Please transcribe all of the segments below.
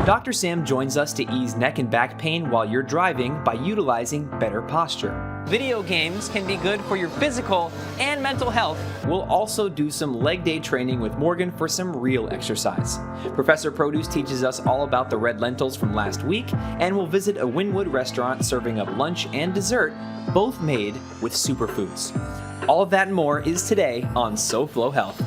Dr. Sam joins us to ease neck and back pain while you're driving by utilizing better posture. Video games can be good for your physical and mental health. We'll also do some leg day training with Morgan for some real exercise. Professor Produce teaches us all about the red lentils from last week, and we'll visit a Wynwood restaurant serving up lunch and dessert, both made with superfoods. All of that and more is today on Soulflow Health.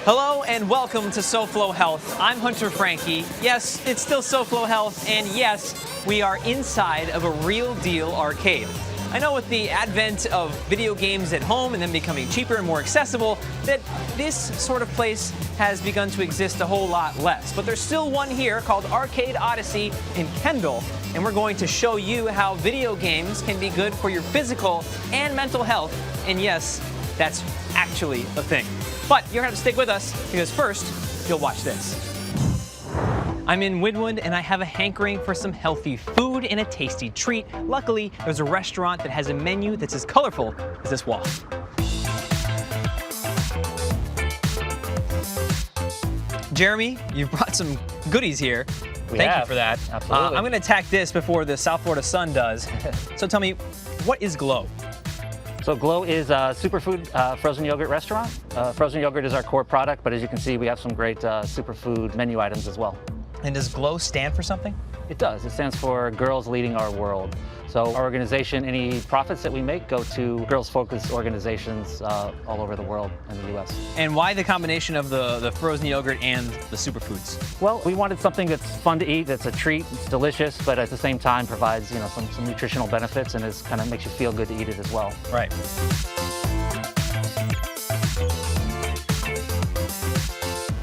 Hello and welcome to Soulflow Health. I'm Hunter Frankie. Yes, it's still Soulflow Health, and yes, we are inside of a real deal arcade. I know with the advent of video games at home and them becoming cheaper and more accessible, that this sort of place has begun to exist a whole lot less. But there's still one here called Arcade Odyssey in Kendall, and we're going to show you how video games can be good for your physical and mental health. And yes, that's actually a thing. But you're going to have to stick with us, because first, you'll watch this. I'm in Wynwood, and I have a hankering for some healthy food and a tasty treat. Luckily, there's a restaurant that has a menu that's as colorful as this wall. Jeremy, you've brought some goodies here. Thank you for that. Absolutely. I'm going to attack this before the South Florida sun does. So tell me, what is Glow? So Glow is a superfood frozen yogurt restaurant. Frozen yogurt is our core product, but as you can see, we have some great superfood menu items as well. And does Glow stand for something? It does. It stands for Girls Leading Our World. So our organization, any profits that we make go to girls-focused organizations all over the world and the U.S. And why the combination of the frozen yogurt and the superfoods? Well, we wanted something that's fun to eat, that's a treat, it's delicious, but at the same time provides some nutritional benefits and is kind of makes you feel good to eat it as well. Right.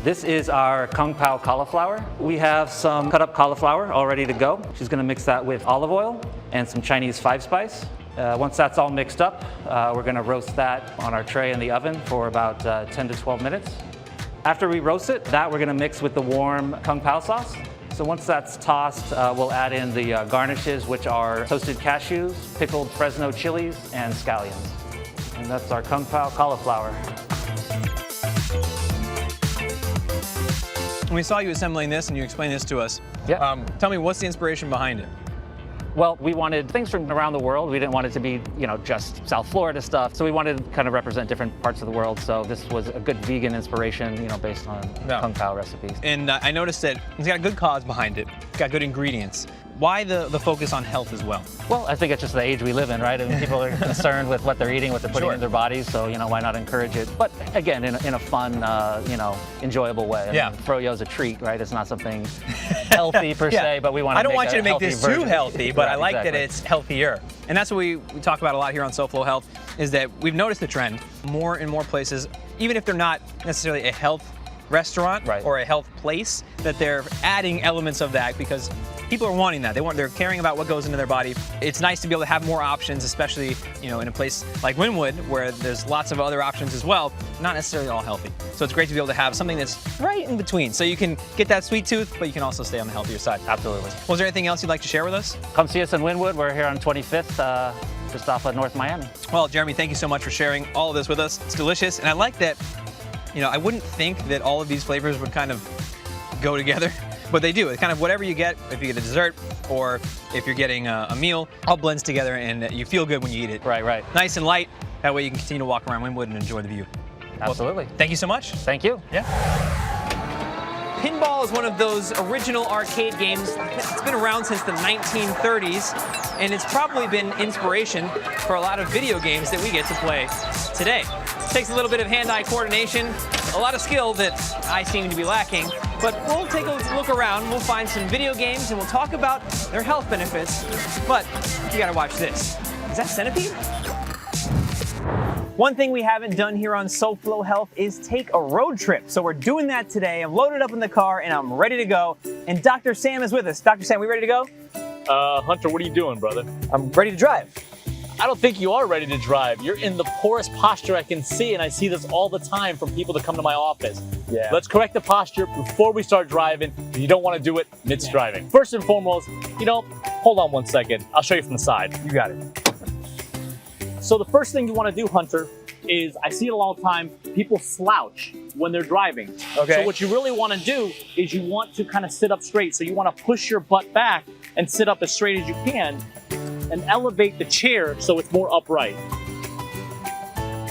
This is our Kung Pao cauliflower. We have some cut up cauliflower all ready to go. She's gonna mix that with olive oil and some Chinese 5-spice. Once that's all mixed up, we're gonna roast that on our tray in the oven for about 10 to 12 minutes. After we roast it, we're gonna mix with the warm Kung Pao sauce. So once that's tossed, we'll add in the garnishes, which are toasted cashews, pickled Fresno chilies, and scallions. And that's our Kung Pao cauliflower. When we saw you assembling this and you explained this to us, Yeah. tell me, what's the inspiration behind it? Well, we wanted things from around the world. We didn't want it to be, just South Florida stuff. So we wanted to kind of represent different parts of the world. So this was a good vegan inspiration, based on Kung Pao recipes. And I noticed that it's got a good cause behind it. It's got good ingredients. Why the focus on health as well? Well, I think it's just the age we live in, right? I mean, people are concerned with what they're eating, what they're putting in their bodies. So, why not encourage it? But again, in a fun, enjoyable way. I mean, froyo's a treat, right? It's not something healthy per se, but we want to I don't want you to make this too healthy, but I like exactly. that it's healthier. And that's what we talk about a lot here on Soulflow Health, is that we've noticed the trend more and more places, even if they're not necessarily a health restaurant or a health place, that they're adding elements of that because people are wanting that. They're caring about what goes into their body. It's nice to be able to have more options, especially in a place like Wynwood, where there's lots of other options as well, not necessarily all healthy. So it's great to be able to have something that's right in between, so you can get that sweet tooth, but you can also stay on the healthier side. Absolutely. Was there anything else you'd like to share with us? Come see us in Wynwood. We're here on 25th, just off of North Miami. Well, Jeremy, thank you so much for sharing all of this with us. It's delicious, and I like that. I wouldn't think that all of these flavors would kind of go together, but they do. It's kind of whatever you get, if you get a dessert or if you're getting a meal, all blends together and you feel good when you eat it. Right. Nice and light. That way you can continue to walk around Wynwood and enjoy the view. Absolutely. Well, thank you so much. Thank you. Yeah. Pinball is one of those original arcade games. It's been around since the 1930s, and it's probably been inspiration for a lot of video games that we get to play today. It takes a little bit of hand-eye coordination, a lot of skill that I seem to be lacking, but we'll take a look around, we'll find some video games, and we'll talk about their health benefits. But you gotta watch this. Is that Centipede? One thing we haven't done here on Soulflow Health is take a road trip. So we're doing that today. I'm loaded up in the car and I'm ready to go. And Dr. Sam is with us. Dr. Sam, we ready to go? Hunter, what are you doing, brother? I'm ready to drive. I don't think you are ready to drive. You're in the poorest posture I can see, and I see this all the time from people that come to my office. Yeah. Let's correct the posture before we start driving. You don't want to do it midst driving. First and foremost, hold on one second. I'll show you from the side. You got it. So the first thing you want to do, Hunter, is I see it a lot of time, people slouch when they're driving. Okay. So what you really want to do is you want to kind of sit up straight. So you want to push your butt back and sit up as straight as you can and elevate the chair so it's more upright.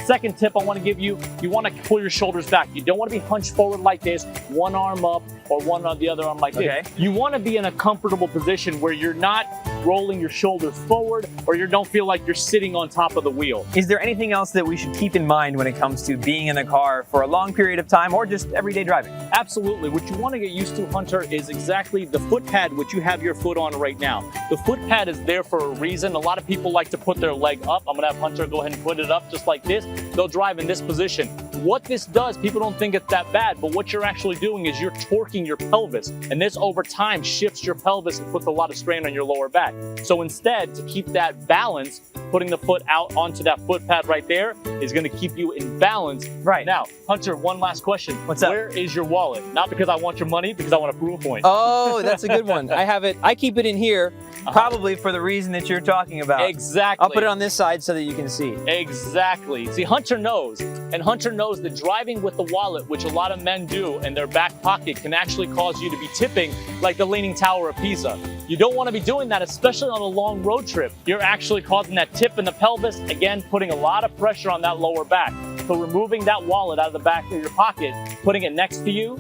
Second tip I want to give you, you want to pull your shoulders back. You don't want to be hunched forward like this, one arm up or one on the other arm like this. You want to be in a comfortable position where you're not rolling your shoulders forward or you don't feel like you're sitting on top of the wheel. Is there anything else that we should keep in mind when it comes to being in a car for a long period of time or just everyday driving? Absolutely. What you want to get used to, Hunter, is exactly the foot pad which you have your foot on right now. The foot pad is there for a reason. A lot of people like to put their leg up. I'm going to have Hunter go ahead and put it up just like this. They'll drive in this position. What this does, people don't think it's that bad, but what you're actually doing is you're torquing your pelvis, and this over time shifts your pelvis and puts a lot of strain on your lower back. So instead, to keep that balance, putting the foot out onto that foot pad right there is going to keep you in balance. Right. Now, Hunter, one last question. What's up? Where is your wallet? Not because I want your money, because I want to prove a point. Oh, that's a good one. I have it. I keep it in here, probably for the reason that you're talking about. Exactly. I'll put it on this side so that you can see. Exactly. See, Hunter knows, and Hunter knows that driving with the wallet, which a lot of men do in their back pocket, can actually cause you to be tipping like the Leaning Tower of Pisa. You don't want to be doing that, especially on a long road trip. You're actually causing that tip in the pelvis, again, putting a lot of pressure on that lower back. So removing that wallet out of the back of your pocket, putting it next to you,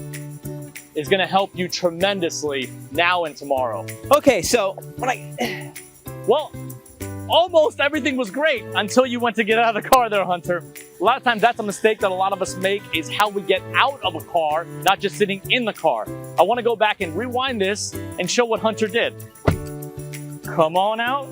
is going to help you tremendously now and tomorrow. Okay, so Well, almost everything was great until you went to get out of the car there, Hunter. A lot of times that's a mistake that a lot of us make, is how we get out of a car, not just sitting in the car. I want to go back and rewind this and show what Hunter did. Come on out.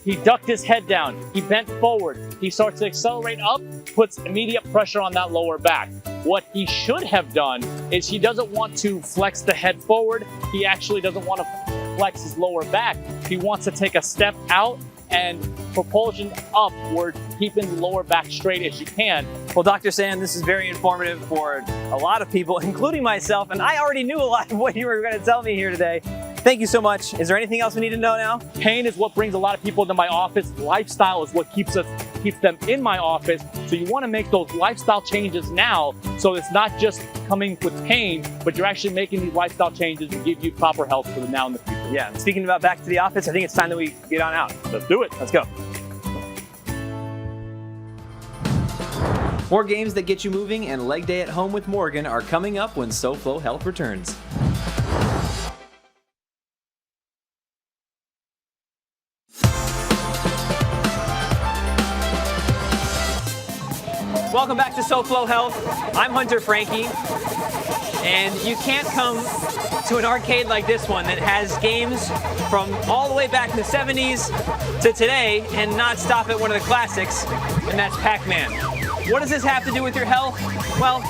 He ducked his head down. He bent forward. He starts to accelerate up, puts immediate pressure on that lower back. What he should have done is he doesn't want to flex the head forward. He actually doesn't want to flex his lower back. He wants to take a step out and propulsion upward, keeping the lower back straight as you can. Well, Dr. Sand, this is very informative for a lot of people, including myself, and I already knew a lot of what you were going to tell me here today. Thank you so much. Is there anything else we need to know now? Pain is what brings a lot of people into my office. Lifestyle is what keeps them in my office. So you want to make those lifestyle changes now, so it's not just coming with pain, but you're actually making these lifestyle changes to give you proper health for the now and the future. Yeah, speaking about back to the office, I think it's time that we get on out. Let's do it. Let's go. More games that get you moving and leg day at home with Morgan are coming up when Soulflow Health returns. Welcome back to Soulflow Health. I'm Hunter Frankie, and you can't come to an arcade like this one that has games from all the way back in the 70s to today and not stop at one of the classics, and that's Pac-Man. What does this have to do with your health? Well,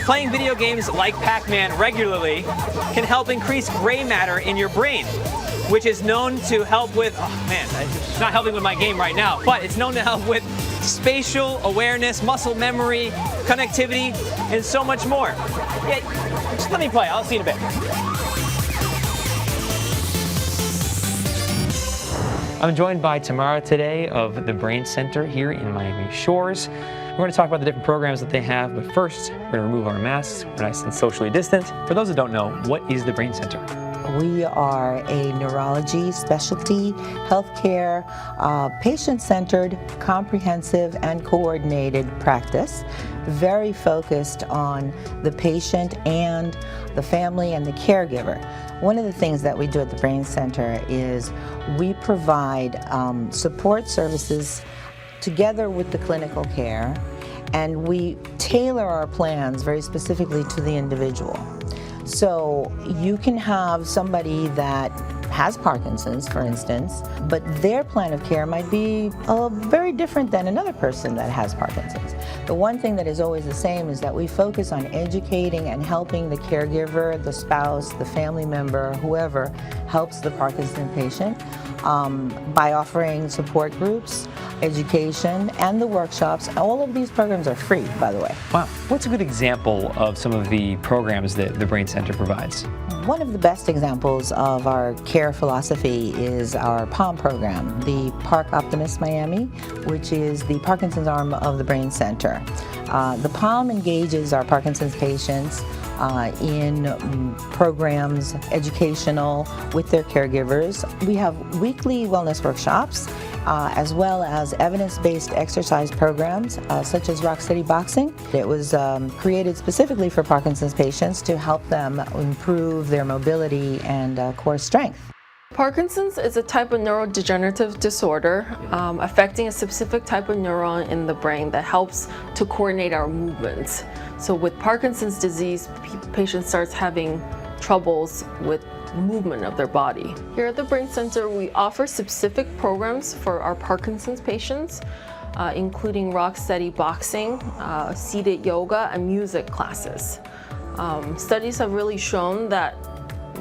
playing video games like Pac-Man regularly can help increase gray matter in your brain, which is known to help with, it's not helping with my game right now, but it's known to help with spatial awareness, muscle memory, connectivity, and so much more. Yeah, just let me play. I'll see you in a bit. I'm joined by Tamara today of the Brain Center here in Miami Shores. We're going to talk about the different programs that they have, but first, we're going to remove our masks. We're nice and socially distant. For those that don't know, what is the Brain Center? We are a neurology specialty, healthcare, patient-centered, comprehensive, and coordinated practice, very focused on the patient and the family and the caregiver. One of the things that we do at the Brain Center is we provide support services together with the clinical care, and we tailor our plans very specifically to the individual. So you can have somebody that has Parkinson's, for instance, but their plan of care might be very different than another person that has Parkinson's. The one thing that is always the same is that we focus on educating and helping the caregiver, the spouse, the family member, whoever helps the Parkinson's patient by offering support groups, education, and the workshops. All of these programs are free, by the way. Wow. What's a good example of some of the programs that the Brain Center provides? One of the best examples of our care philosophy is our PALM program, the Park Optimist Miami, which is the Parkinson's arm of the Brain Center. The PALM engages our Parkinson's patients in programs, educational, with their caregivers. We have weekly wellness workshops, as well as evidence-based exercise programs, such as Rocksteady Boxing. It was created specifically for Parkinson's patients to help them improve their mobility and core strength. Parkinson's is a type of neurodegenerative disorder affecting a specific type of neuron in the brain that helps to coordinate our movements. So with Parkinson's disease, patients start having troubles with movement of their body. Here at the Brain Center, we offer specific programs for our Parkinson's patients, including Rocksteady Boxing, seated yoga, and music classes. Studies have really shown that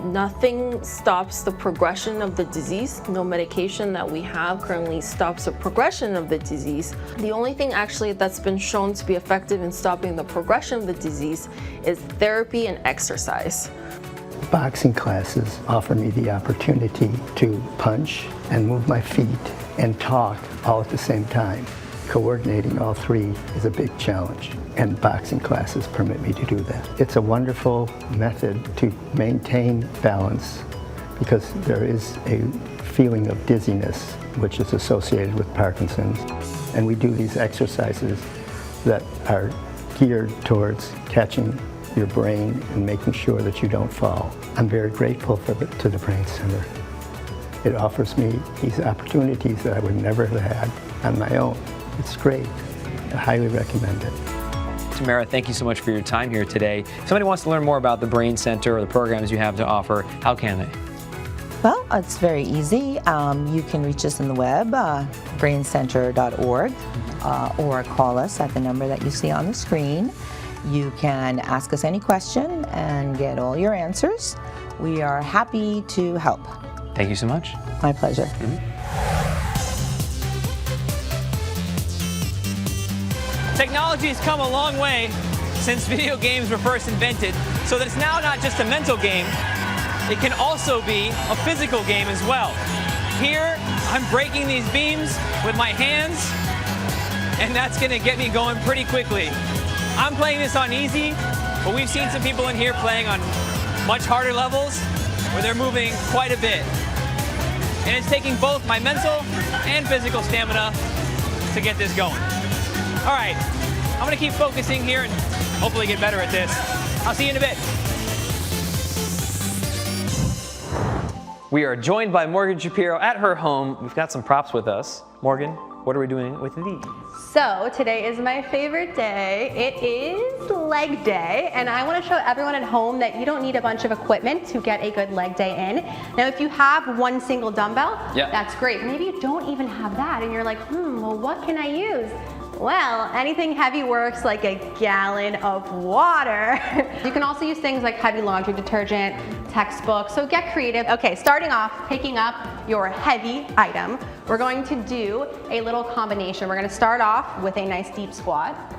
nothing stops the progression of the disease. No medication that we have currently stops the progression of the disease. The only thing actually that's been shown to be effective in stopping the progression of the disease is therapy and exercise. Boxing classes offer me the opportunity to punch and move my feet and talk all at the same time. Coordinating all three is a big challenge, and boxing classes permit me to do that. It's a wonderful method to maintain balance because there is a feeling of dizziness which is associated with Parkinson's, and we do these exercises that are geared towards catching your brain and making sure that you don't fall. I'm very grateful to the Brain Center. It offers me these opportunities that I would never have had on my own. It's great. I highly recommend it. Tamara, thank you so much for your time here today. If somebody wants to learn more about the Brain Center or the programs you have to offer, how can they? Well, it's very easy. You can reach us on the web, braincenter.org, or call us at the number that you see on the screen. You can ask us any question and get all your answers. We are happy to help. Thank you so much. My pleasure. Technology has come a long way since video games were first invented, so that it's now not just a mental game, it can also be a physical game as well. Here, I'm breaking these beams with my hands, and that's gonna get me going pretty quickly. I'm playing this on easy, but we've seen some people in here playing on much harder levels where they're moving quite a bit. And it's taking both my mental and physical stamina to get this going. All right, I'm gonna keep focusing here and hopefully get better at this. I'll see you in a bit. We are joined by Morgan Shapiro at her home. We've got some props with us. Morgan, what are we doing with these? So today is my favorite day. It is leg day, and I want to show everyone at home that you don't need a bunch of equipment to get a good leg day in. Now, if you have one single dumbbell, that's great. Maybe you don't even have that, and you're like, well, what can I use? Well, anything heavy works, like a gallon of water. You can also use things like heavy laundry detergent, textbooks, so get creative. Okay, starting off, picking up your heavy item, we're going to do a little combination. We're gonna start off with a nice deep squat.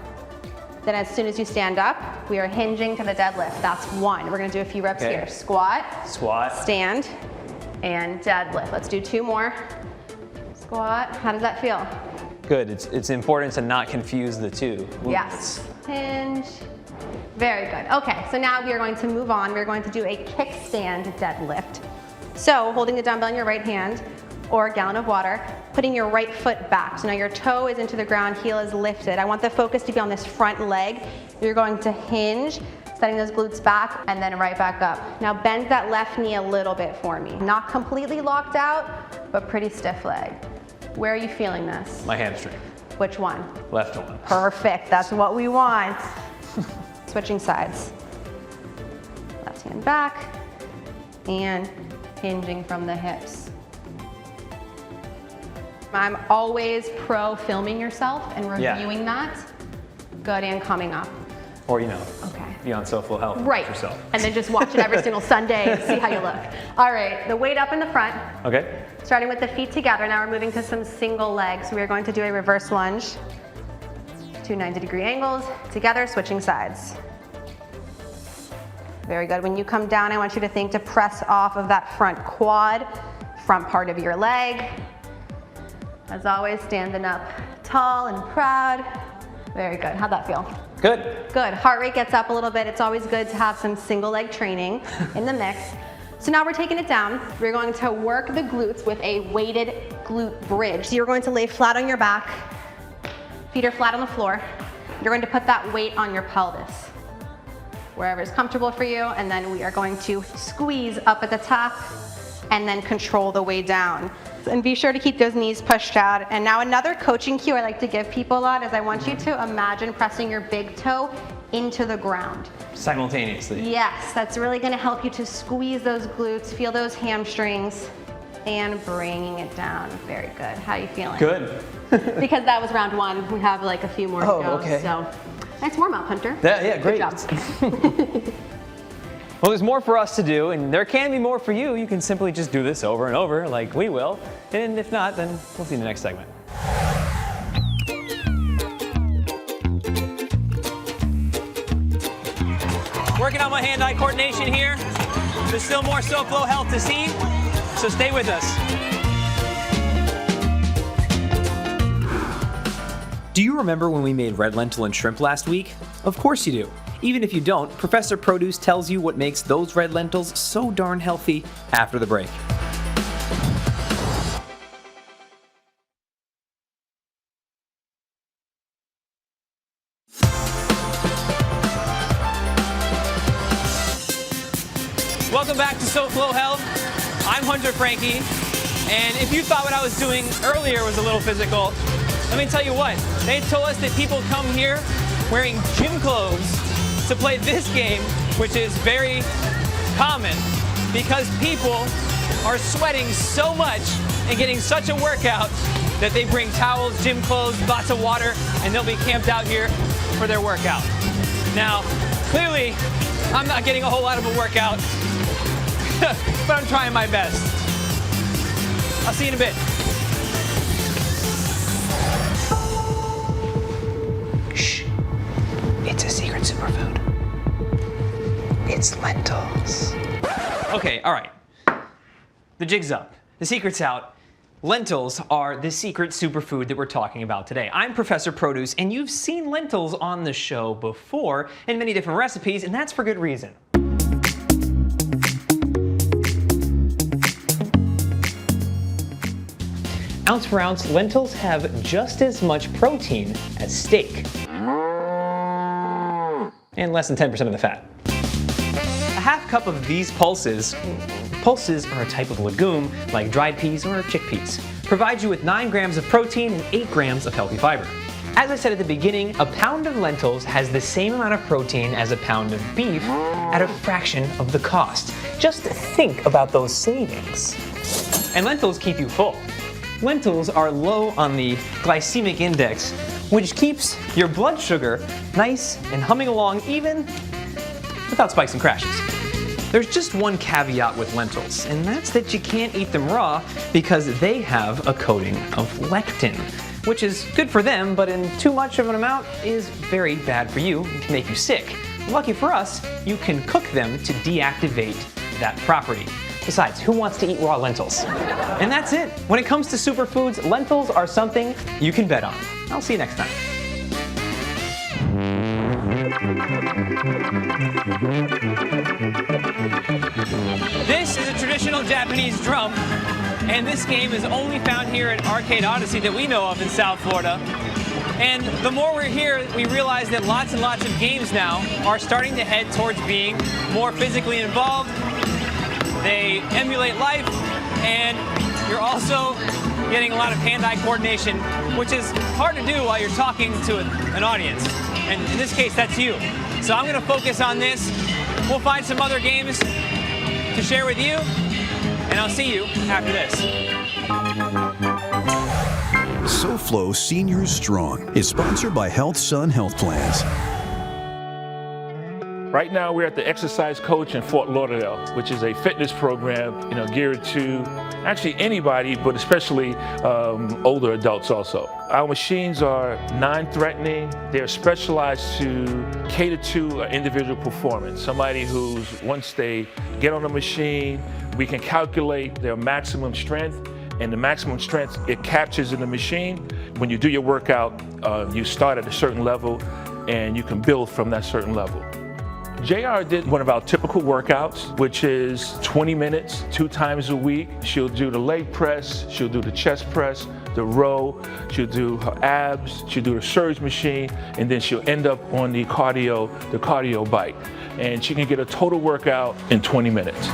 Then as soon as you stand up, we are hinging to the deadlift. That's one. We're gonna do a few reps here. Squat, stand, and deadlift. Let's do two more. Squat, how does that feel? Good, it's important to not confuse the two. Yes, hinge, very good. Okay, so now we are going to move on. We're going to do a kickstand deadlift. So holding the dumbbell in your right hand or a gallon of water, putting your right foot back. So now your toe is into the ground, heel is lifted. I want the focus to be on this front leg. You're going to hinge, setting those glutes back, and then right back up. Now bend that left knee a little bit for me. Not completely locked out, but pretty stiff leg. Where are you feeling this? My hamstring. Which one? Left one. Perfect, that's what we want. Switching sides. Left hand back, and hinging from the hips. I'm always pro filming yourself and reviewing that. Good, and coming up. Or, you know, Okay. be on Soulflow Health Right. yourself. And then just watch it every single Sunday and see how you look. All right, the weight up in the front. Okay. Starting with the feet together. Now we're moving to some single legs. We are going to do a reverse lunge. 2 90-degree angles together, switching sides. Very good. When you come down, I want you to think to press off of that front quad, front part of your leg. As always, standing up tall and proud. Very good. How'd that feel? Good. Good. Heart rate gets up a little bit. It's always good to have some single leg training in the mix. So now we're taking it down. We're going to work the glutes with a weighted glute bridge. So you're going to lay flat on your back. Feet are flat on the floor. You're going to put that weight on your pelvis, wherever is comfortable for you, and then we are going to squeeze up at the top and then control the way down. And be sure to keep those knees pushed out. And now another coaching cue I like to give people a lot is I want you to imagine pressing your big toe into the ground. Simultaneously. Yes, that's really gonna help you to squeeze those glutes, feel those hamstrings, and bringing it down. Very good. How are you feeling? Good. Because that was round 1. We have like a few more to go. Okay. So nice warm up, Hunter. Yeah, great. Good job. Well, there's more for us to do, and there can be more for you. You can simply just do this over and over, like we will. And if not, then we'll see you in the next segment. Working on my hand-eye coordination here. There's still more Soulflow Health to see, so stay with us. Do you remember when we made red lentil and shrimp last week? Of course you do. Even if you don't, Professor Produce tells you what makes those red lentils so darn healthy after the break. Welcome back to Soulflow Health. I'm Hunter Frankie, and if you thought what I was doing earlier was a little physical, let me tell you what. They told us that people come here wearing gym clothes to play this game, which is very common because people are sweating so much and getting such a workout that they bring towels, gym clothes, lots of water, and they'll be camped out here for their workout. Now, clearly, I'm not getting a whole lot of a workout, but I'm trying my best. I'll see you in a bit. Shh. It's a secret superfood. It's lentils. Okay, all right. The jig's up. The secret's out. Lentils are the secret superfood that we're talking about today. I'm Professor Produce, and you've seen lentils on the show before in many different recipes, and that's for good reason. Ounce for ounce, lentils have just as much protein as steak, and less than 10% of the fat. A half cup of these pulses are a type of legume like dried peas or chickpeas, provide you with 9 grams of protein and 8 grams of healthy fiber. As I said at the beginning, a pound of lentils has the same amount of protein as a pound of beef at a fraction of the cost. Just think about those savings. And lentils keep you full. Lentils are low on the glycemic index, which keeps your blood sugar nice and humming along even without spikes and crashes. There's just one caveat with lentils, and that's that you can't eat them raw because they have a coating of lectin, which is good for them, but in too much of an amount is very bad for you and can make you sick. Lucky for us, you can cook them to deactivate that property. Besides, who wants to eat raw lentils? And that's it. When it comes to superfoods, lentils are something you can bet on. I'll see you next time. This is a traditional Japanese drum, and this game is only found here at Arcade Odyssey that we know of in South Florida. And the more we're here, we realize that lots and lots of games now are starting to head towards being more physically involved. They emulate life, and you're also getting a lot of hand-eye coordination, which is hard to do while you're talking to an audience. And in this case, that's you. So I'm going to focus on this. We'll find some other games to share with you. and I'll see you after this. Soulflow Seniors Strong is sponsored by HealthSun Health Plans. Right now, we're at the Exercise Coach in Fort Lauderdale, which is a fitness program, geared to actually anybody, but especially older adults also. Our machines are non-threatening. They're specialized to cater to an individual performance. Somebody who's, once they get on the machine, we can calculate their maximum strength, and the maximum strength, it captures in the machine. When you do your workout, you start at a certain level, and you can build from that certain level. JR did one of our typical workouts, which is 20 minutes, 2 times a week. She'll do the leg press, she'll do the chest press, the row, she'll do her abs, she'll do the surge machine, and then she'll end up on the cardio bike. And she can get a total workout in 20 minutes.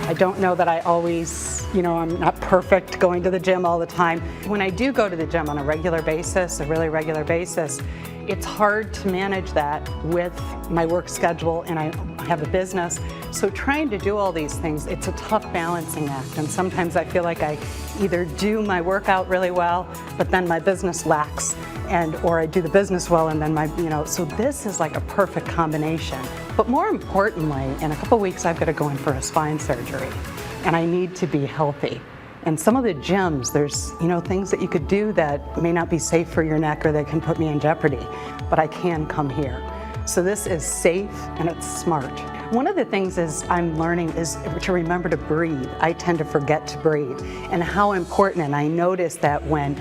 I don't know that I always, I'm not perfect going to the gym all the time. When I do go to the gym on a regular basis, a really regular basis, it's hard to manage that with my work schedule, and I have a business. So trying to do all these things, it's a tough balancing act. And sometimes I feel like I either do my workout really well, but then my business lacks, or I do the business well and then so this is like a perfect combination. But more importantly, in a couple weeks, I've got to go in for a spine surgery, and I need to be healthy. And some of the gyms, there's things that you could do that may not be safe for your neck or that can put me in jeopardy, but I can come here. So this is safe and it's smart. One of the things I'm learning is to remember to breathe. I tend to forget to breathe, and how important, and I notice that when,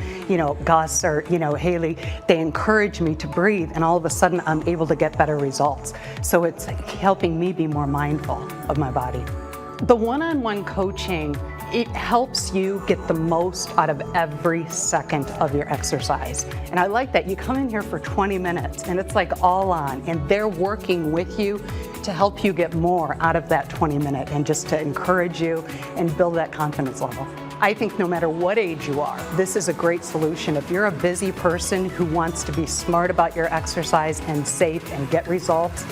Gus or, Haley, they encourage me to breathe, and all of a sudden I'm able to get better results. So it's helping me be more mindful of my body. The one-on-one coaching, it helps you get the most out of every second of your exercise. And I like that. You come in here for 20 minutes and it's like all on, and they're working with you to help you get more out of that 20 minute and just to encourage you and build that confidence level. I think no matter what age you are, this is a great solution. If you're a busy person who wants to be smart about your exercise and safe and get results,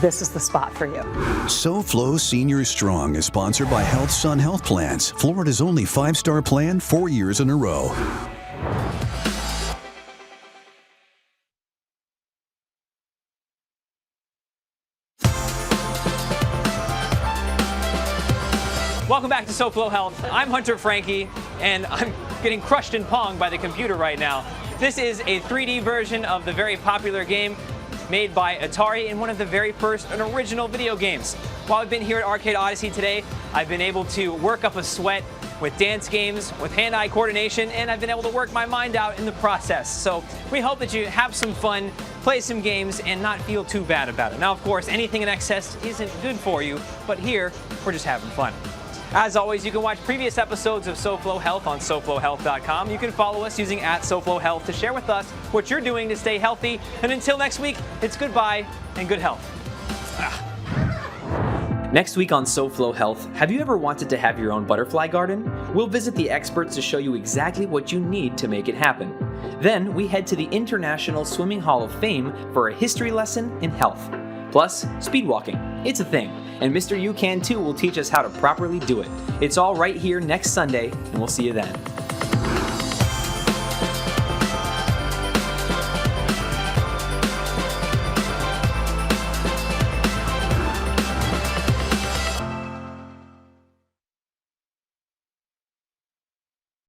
this is the spot for you. Soulflow Seniors Strong is sponsored by HealthSun Health Plans, Florida's only 5-star plan 4 years in a row. Welcome back to Soulflow Health. I'm Hunter Frankie, and I'm getting crushed in Pong by the computer right now. This is a 3D version of the very popular game made by Atari in one of the very first and original video games. While I've been here at Arcade Odyssey today, I've been able to work up a sweat with dance games, with hand-eye coordination, and I've been able to work my mind out in the process. So we hope that you have some fun, play some games, and not feel too bad about it. Now, of course, anything in excess isn't good for you, but here, we're just having fun. As always, you can watch previous episodes of Soulflow Health on SoulflowHealth.com. You can follow us using @Soulflow Health to share with us what you're doing to stay healthy. And until next week, it's goodbye and good health. Next week on Soulflow Health, have you ever wanted to have your own butterfly garden? We'll visit the experts to show you exactly what you need to make it happen. Then we head to the International Swimming Hall of Fame for a history lesson in health. Plus, speed walking. It's a thing. And Mr. You Can Too will teach us how to properly do it. It's all right here next Sunday, and we'll see you then.